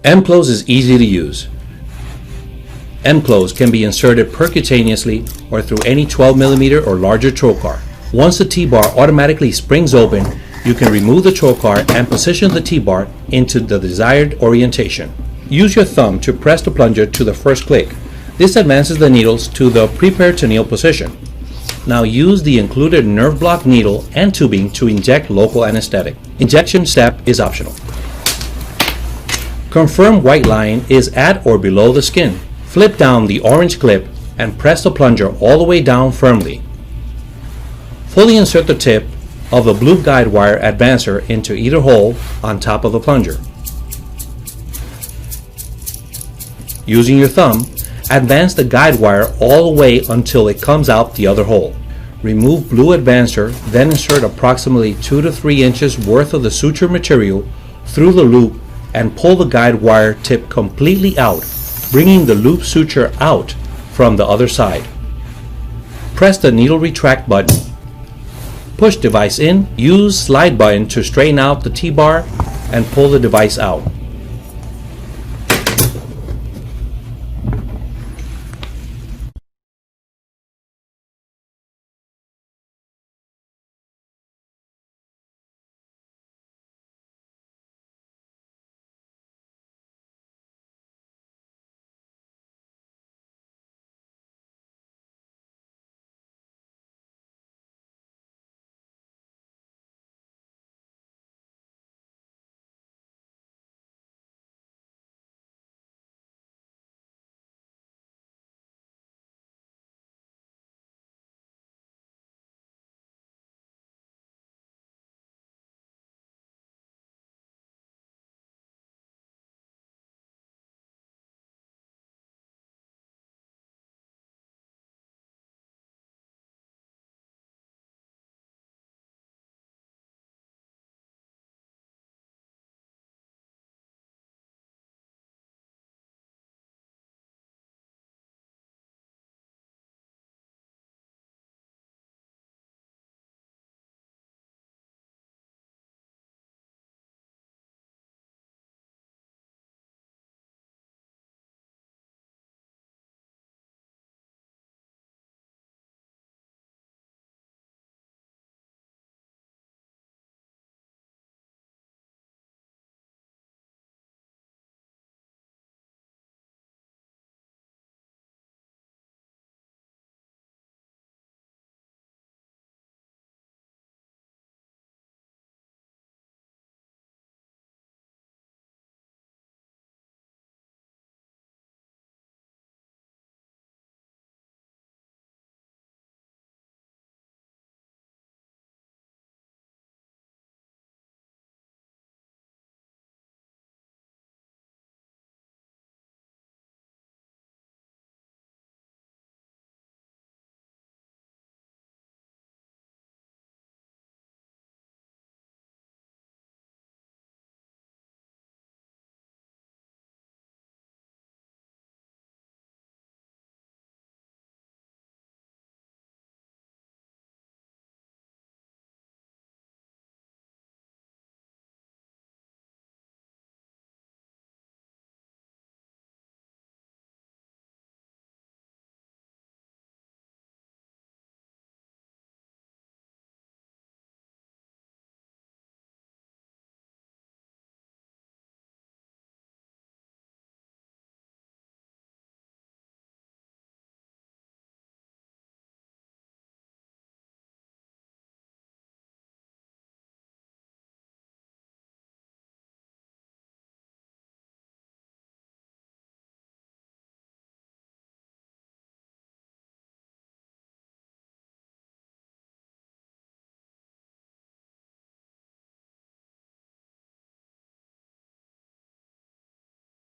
M-Close is easy to use. M-Close can be inserted percutaneously or through any 12mm or larger trocar. Once the T-bar automatically springs open, you can remove the trocar and position the T-bar into the desired orientation. Use your thumb to press the plunger to the first click. This advances the needles to the preperitoneal position. Now use the included nerve block needle and tubing to inject local anesthetic. Injection step is optional. Confirm white line is at or below the skin. Flip down the orange clip and press the plunger all the way down firmly. Fully insert the tip of the blue guide wire advancer into either hole on top of the plunger. Using your thumb, advance the guide wire all the way until it comes out the other hole. Remove blue advancer, then insert approximately 2 to 3 inches worth of the suture material through the loop and pull the guide wire tip completely out, bringing the loop suture out from the other side. Press the needle retract button. Push device in, use slide button to straighten out the T-bar and pull the device out.